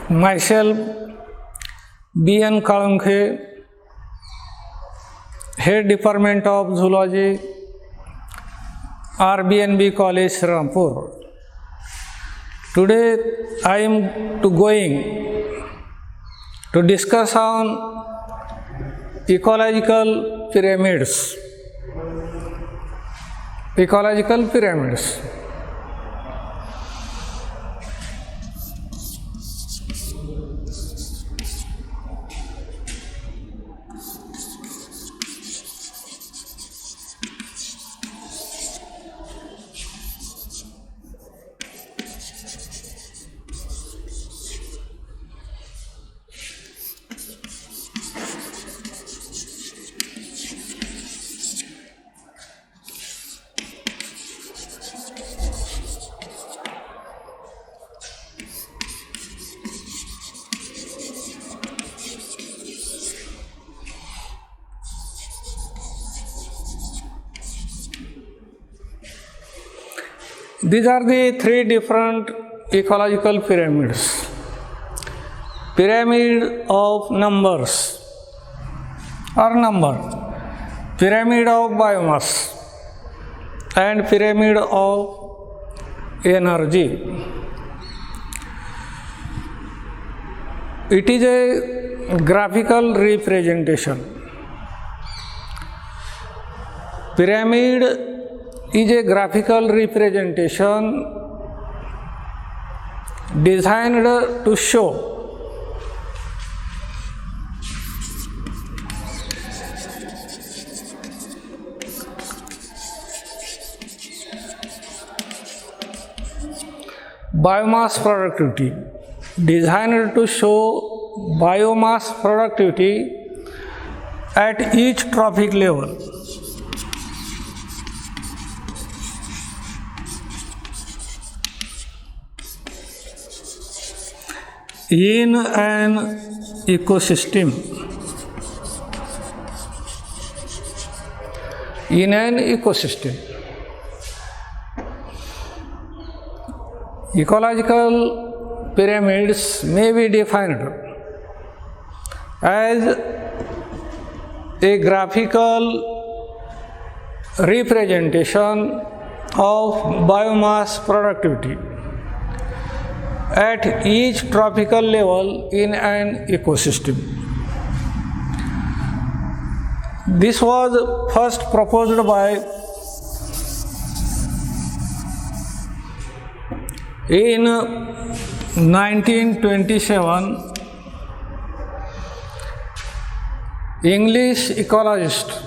Myself, B.N. Kalunkhe, Head Department of Zoology, RBNB College, Rampur. Today I am going to discuss on ecological pyramids. Ecological pyramids. These are the three different ecological pyramids. Pyramid of numbers or number, pyramid of biomass, and pyramid of energy. It is a graphical representation. Pyramid is a graphical representation designed to show biomass productivity, designed to show biomass productivity at each trophic level. In an ecosystem. In an ecosystem. Ecological pyramids may be defined as a graphical representation of biomass productivity at each trophical level in an ecosystem. This was first proposed by in 1927 English ecologist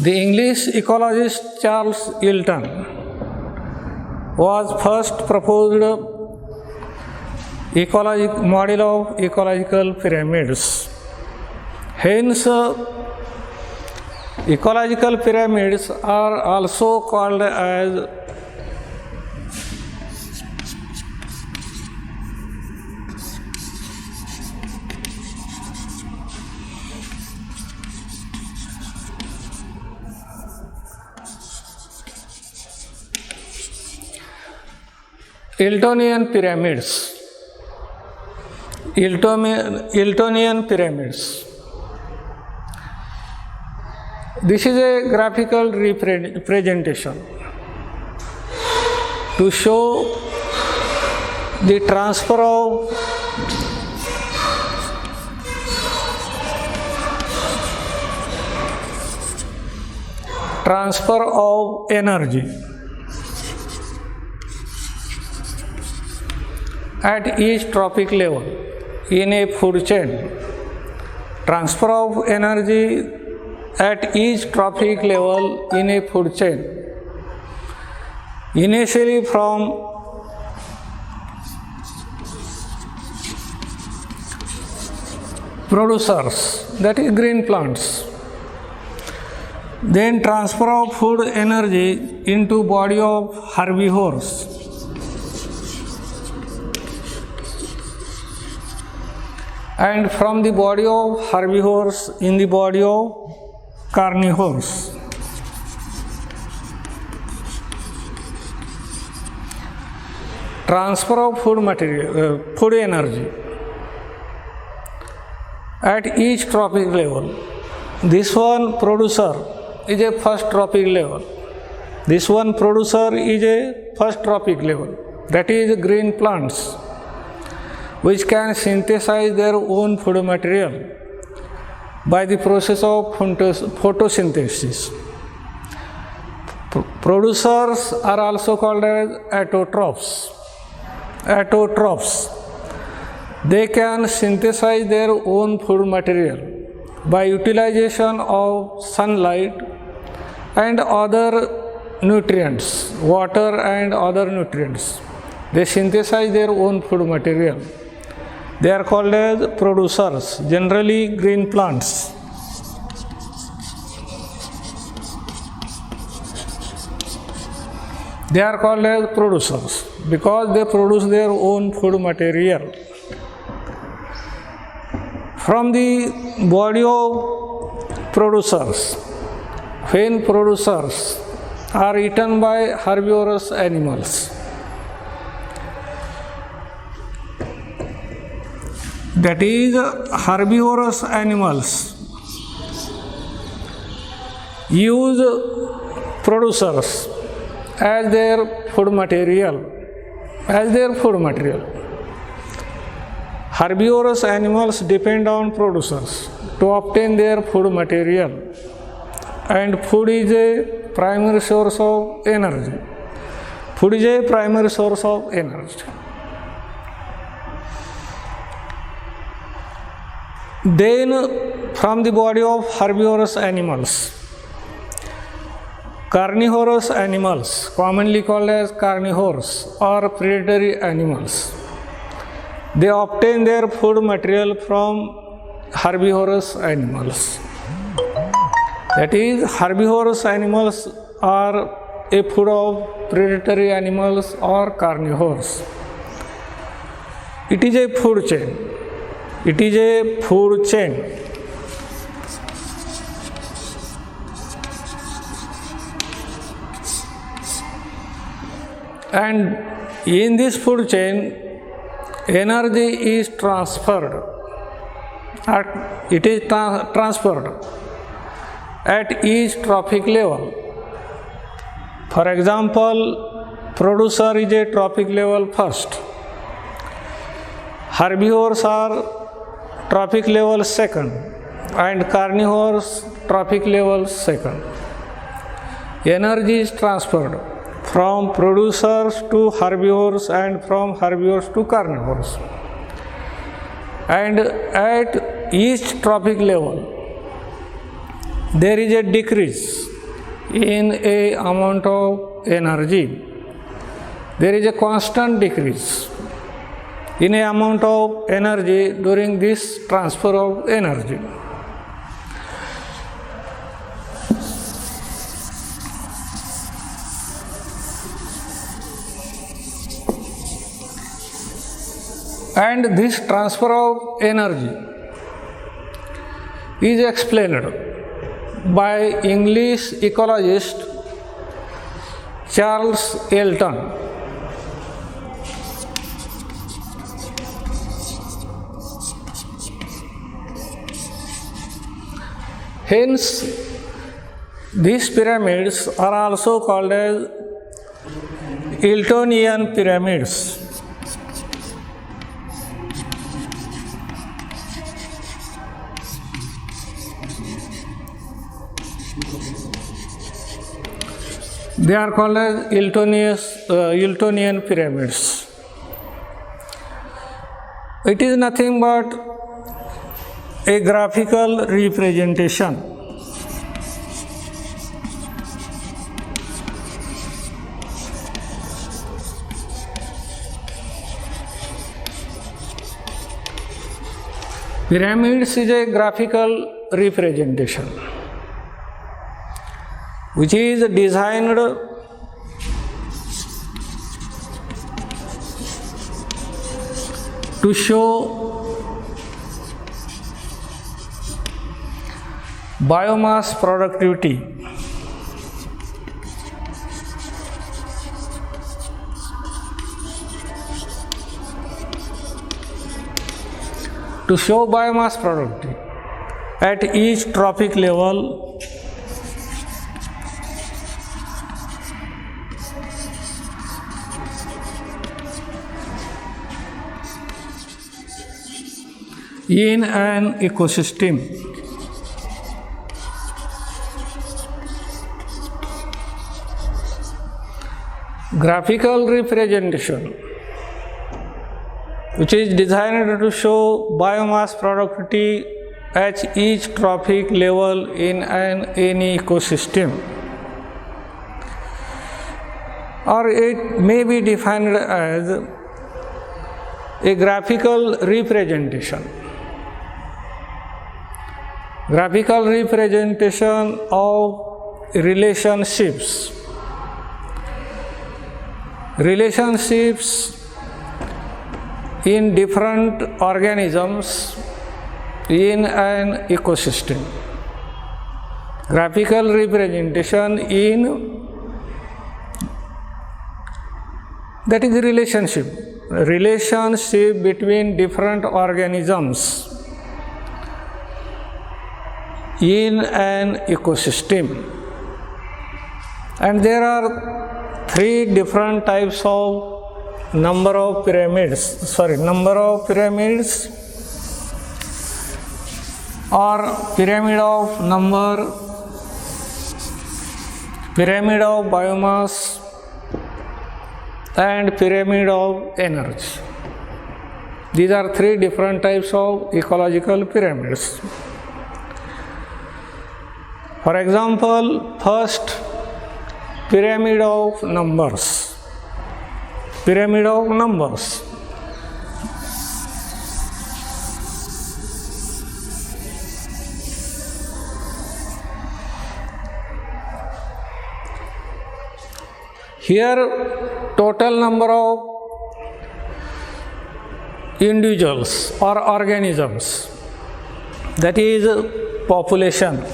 The English ecologist Charles Elton was first proposed model of ecological pyramids. Hence, ecological pyramids are also called as Eltonian pyramids. Eltonian pyramids. This is a graphical representation to show the transfer of energy at each trophic level in a food chain. Transfer of energy at each trophic level in a food chain. Initially from producers, that is green plants. Then transfer of food energy into body of herbivores. and from the body of herbivores in the body of carnivores. Transfer of food energy at each trophic level. This one producer is a first trophic level. This one producer is a first trophic level. That is green plants, which can synthesize their own food material by the process of photosynthesis. Producers are also called as autotrophs. Autotrophs. They can synthesize their own food material by utilization of sunlight and other nutrients, water and other nutrients. They synthesize their own food material. They are called as producers, generally green plants. They are called as producers because they produce their own food material. From the body of producers, when producers are eaten by herbivorous animals, that is, herbivorous animals use producers as their food material. Herbivorous animals depend on producers to obtain their food material, and food is a primary source of energy. Then, from the body of herbivorous animals, carnivorous animals, commonly called as carnivores or predatory animals, they obtain their food material from herbivorous animals. That is, herbivorous animals are a food of predatory animals or carnivores. It is a food chain. And in this food chain, energy is transferred. It is transferred at each trophic level. For example, producer is a trophic level first. Herbivores are trophic level second, and carnivores trophic level second. Energy is transferred from producers to herbivores and from herbivores to carnivores. And at each trophic level, there is a decrease in a amount of energy. There is a constant decrease in a amount of energy during this transfer of energy. And this transfer of energy is explained by English ecologist Charles Elton. Hence, these pyramids are also called as Eltonian pyramids. They are called as Eltonian pyramids. It is nothing but a graphical representation. Pyramids is a graphical representation which is designed to show biomass productivity. To show biomass productivity at each trophic level, in an ecosystem. Graphical representation, which is designed to show biomass productivity at each trophic level in any ecosystem, or it may be defined as a graphical representation. Graphical representation of relationships. Relationships in different organisms in an ecosystem. Graphical representation in, that is relationship between different organisms in an ecosystem. And there are three different types of number of pyramids or pyramid of number, pyramid of biomass, and pyramid of energy. These are three different types of ecological pyramids. For example, first, pyramid of numbers. Pyramid of numbers. Here, total number of individuals or organisms, that is population.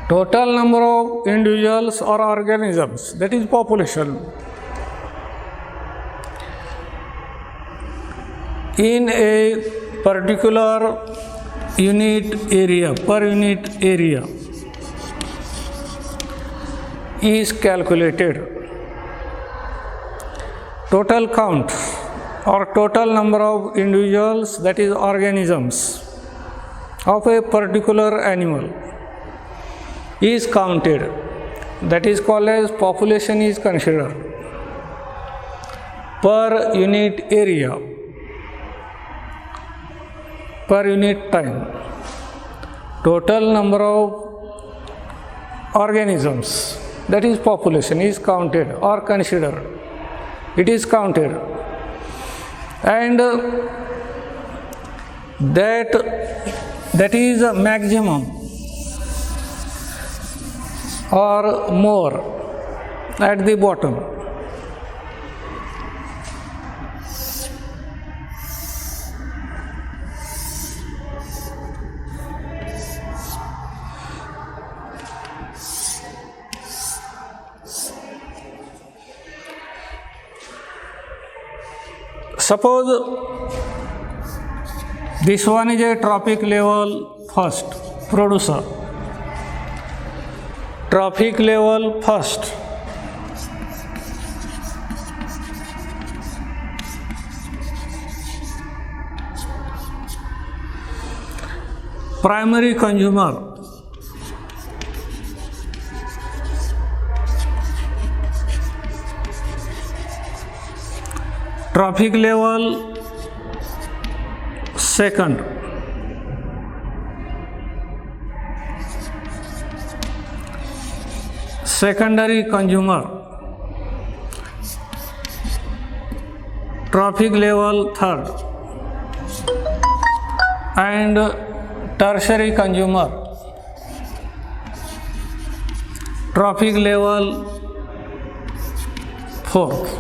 Total number of individuals or organisms, that is population. In a particular unit area, per unit area, is calculated. Total count or total number of individuals, that is organisms, of a particular animal is counted. That is called as population is considered per unit area, per unit time. Total number of organisms, that is population, is counted or considered. It is counted, and that is a maximum or more at the bottom. Suppose this one is a trophic level first, producer. Trophic level first. Primary consumer. Trophic level second. Secondary consumer. Trophic level third. And tertiary consumer. Trophic level fourth.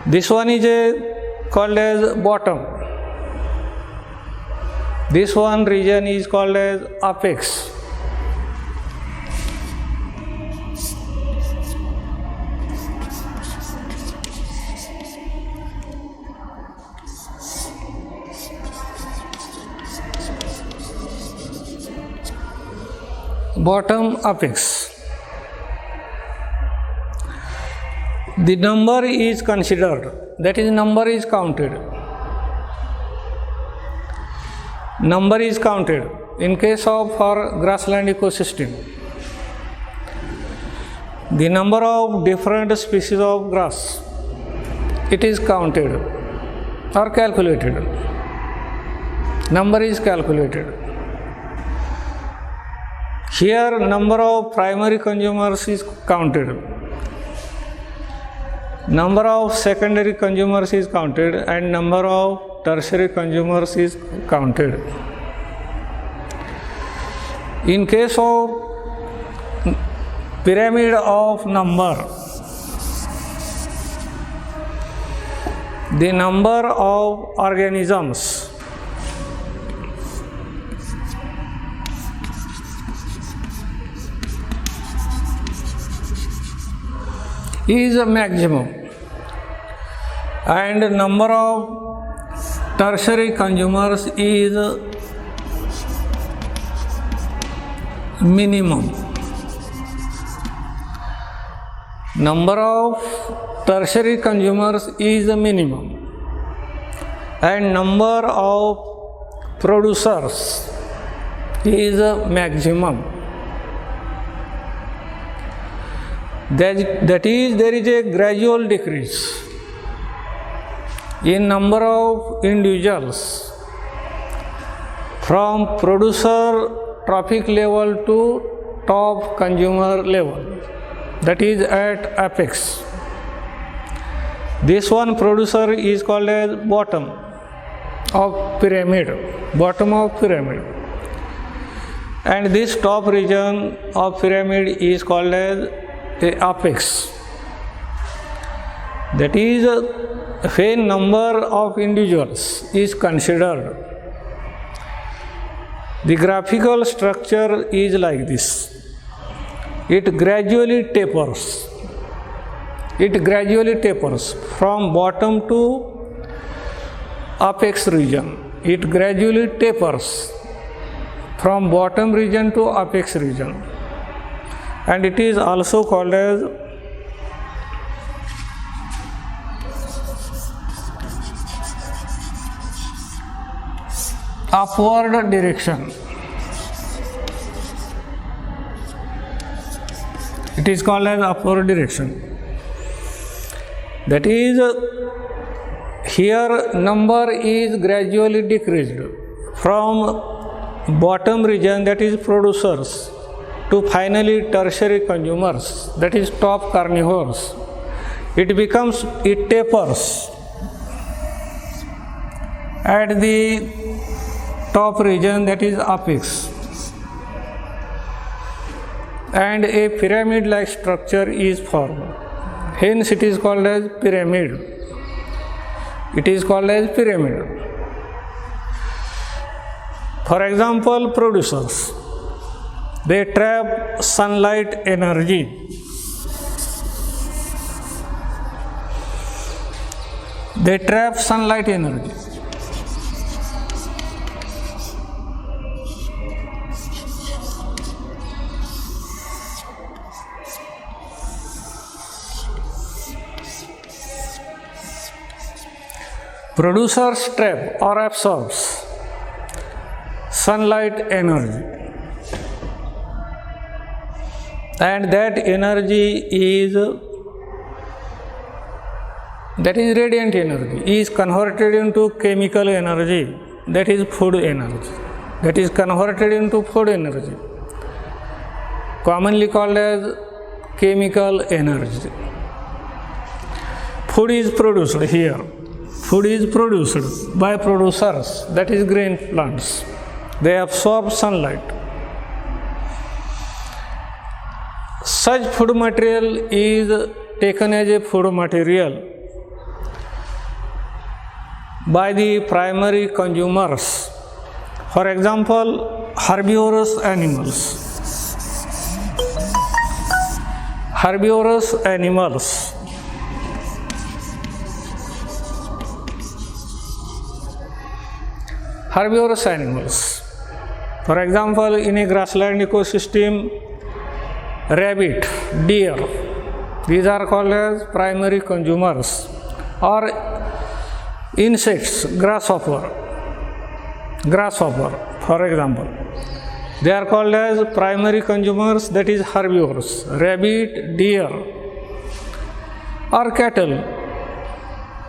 This one is called as bottom. This one region is called as apex. Bottom apex. The number is considered, that is, number is counted. Number is counted in case of our grassland ecosystem. The number of different species of grass, it is counted or calculated. Number is calculated. Here number of primary consumers is counted. Number of secondary consumers is counted and number of tertiary consumers is counted. In case of pyramid of number, the number of organisms is a maximum and number of tertiary consumers is minimum. Number of tertiary consumers is a minimum and number of producers is a maximum. That is, there is a gradual decrease in number of individuals from producer trophic level to top consumer level, that is at apex. This one producer is called as bottom of pyramid, bottom of pyramid, and this top region of pyramid is called as the apex. That is, when number of individuals is considered, the graphical structure is like this. It gradually tapers. It gradually tapers from bottom to apex region. It gradually tapers from bottom region to apex region. And it is also called as upward direction. It is called as upward direction. That is, here number is gradually decreased from bottom region, that is producers, to finally tertiary consumers, that is top carnivores. It tapers at the top region, that is apex, and a pyramid like structure is formed. Hence it is called as pyramid. It is called as pyramid. For example, producers, they trap sunlight energy. They trap sunlight energy. Producers trap or absorbs sunlight energy. And that energy is radiant energy, is converted into chemical energy, that is food energy, that is converted into food energy, commonly called as chemical energy. Food is produced here. Food is produced by producers, that is green plants. They absorb sunlight. Such food material is taken as a food material by the primary consumers. For example, herbivorous animals. Herbivorous animals. Herbivorous animals. For example, in a grassland ecosystem, rabbit, deer, these are called as primary consumers. Or insects, grasshopper, for example, they are called as primary consumers, that is herbivores. Rabbit, deer, or cattle,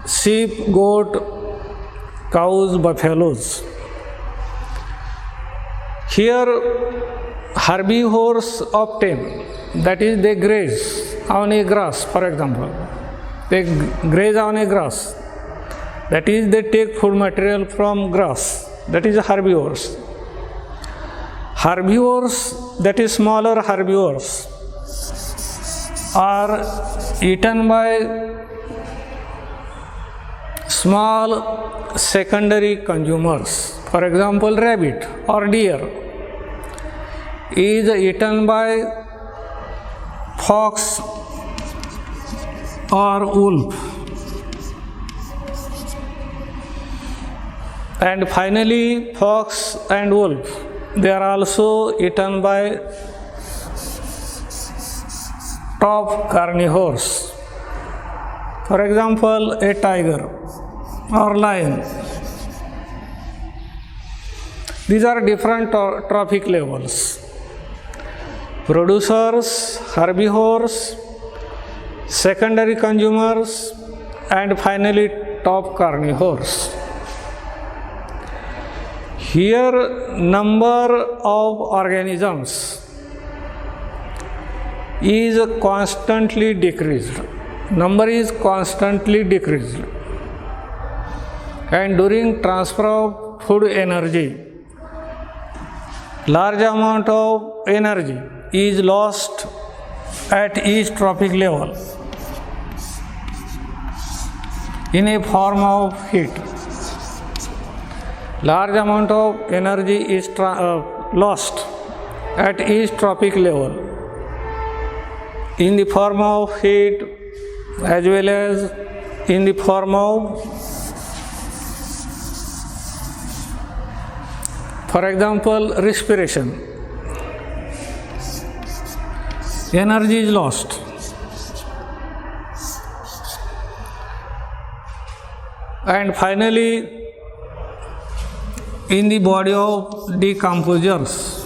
sheep, goat, cows, buffaloes. Here herbivores obtain, that is they graze on a grass, for example. They graze on a grass, that is they take food material from grass, that is herbivores. Herbivores, that is smaller herbivores, are eaten by small secondary consumers. For example, rabbit or deer is eaten by fox or wolf. And finally, fox and wolf, they are also eaten by top carnivores. For example, a tiger or lion. These are different trophic levels. Producers, herbivores, secondary consumers, and finally top carnivores. Here, number of organisms is constantly decreased. Number is constantly decreased. And during transfer of food energy, large amount of energy is lost at each trophic level in a form of heat. Large amount of energy is lost at each trophic level in the form of heat as well as in the form of, for example, respiration. Energy is lost. And finally, in the body of decomposers,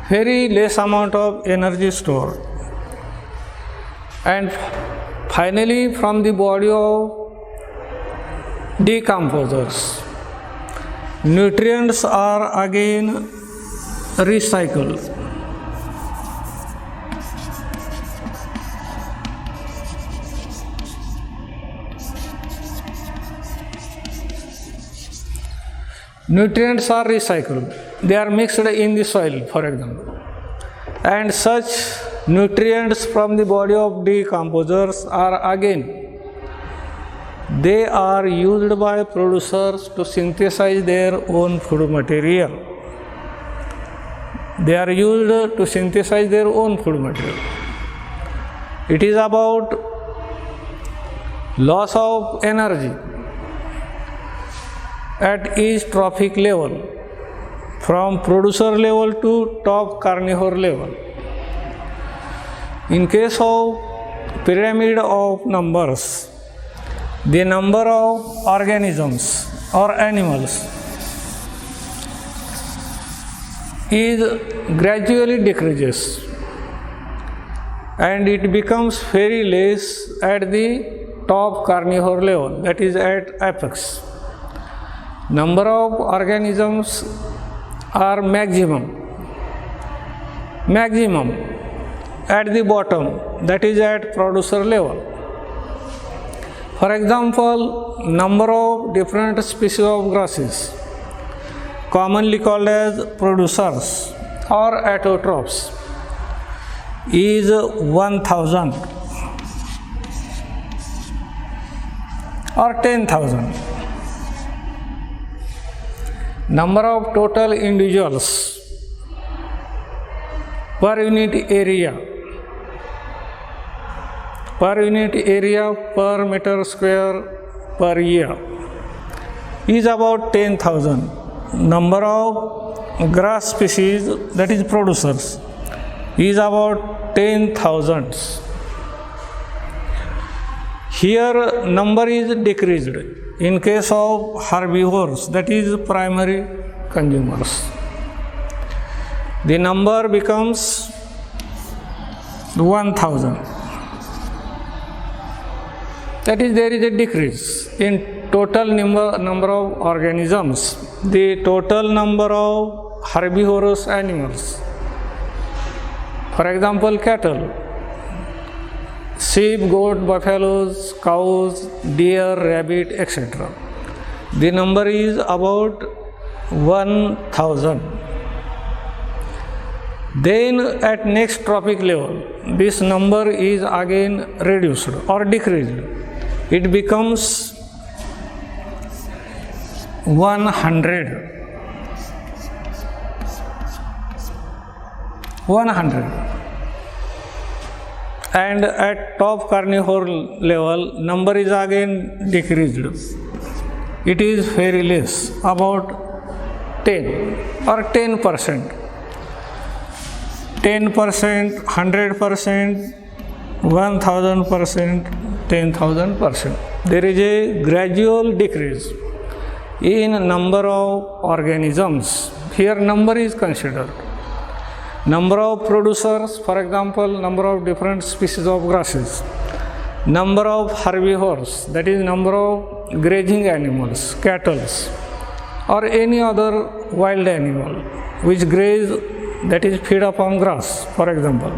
very less amount of energy stored. And finally, from the body of decomposers, nutrients are again recycled. Nutrients are recycled. They are mixed in the soil, for example. And such nutrients from the body of decomposers are again, they are used by producers to synthesize their own food material. They are used to synthesize their own food material. It is about loss of energy at each trophic level, from producer level to top carnivore level. In case of pyramid of numbers, the number of organisms or animals is gradually decreases and it becomes very less at the top carnivore level, that is at apex. Number of organisms are maximum at the bottom, that is at producer level. For example, number of different species of grasses, commonly called as producers or autotrophs, is 1000. or 10,000. Number of total individuals per unit area per meter square per year is about 10,000. Number of grass species, that is producers, is about 10,000. Here number is decreased in case of herbivores, that is primary consumers. The number becomes 1,000. That is, there is a decrease in total number of organisms. The total number of herbivorous animals, for example cattle, sheep, goat, buffaloes, cows, deer, rabbit, etc. The number is about 1,000. Then at next trophic level, this number is again reduced or decreased. It becomes 100. And at top carnivore level, number is again decreased. It is very less, about 10 or 10%. 10%, 100%, 1000%, 10,000%. There is a gradual decrease in number of organisms. Here number is considered. Number of producers, for example, number of different species of grasses. Number of herbivores, that is number of grazing animals, cattle, or any other wild animal which graze, that is feed upon grass, for example.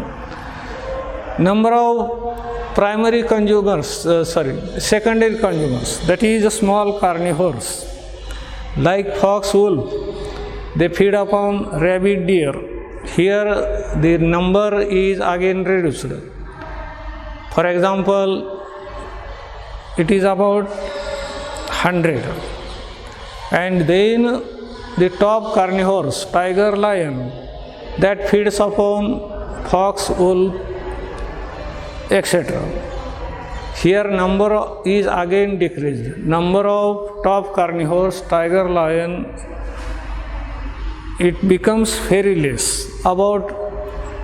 Number of primary consumers, secondary consumers, that is small carnivores like fox, wolf, they feed upon rabbit, deer. Here the number is again reduced. For example, it is about 100. And then the top carnivores, tiger, lion, that feeds upon fox, wolf, etc. Here number is again decreased. Number of top carnivores, tiger, lion, it becomes very less, about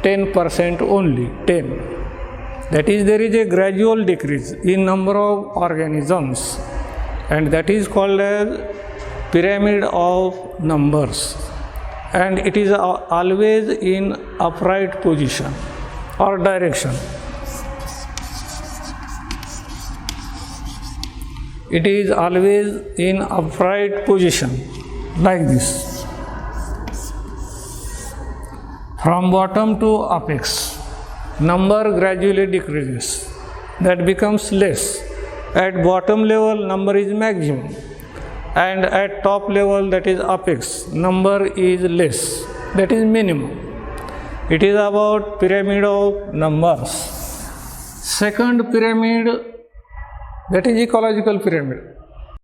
10% only, 10. That is, there is a gradual decrease in number of organisms, and that is called as pyramid of numbers, and it is always in upright position or direction. It is always in upright position like this. From bottom to apex, number gradually decreases. That becomes less. At bottom level, number is maximum. And at top level, that is apex, number is less. That is minimum. It is about pyramid of numbers. Second pyramid, that is ecological pyramid.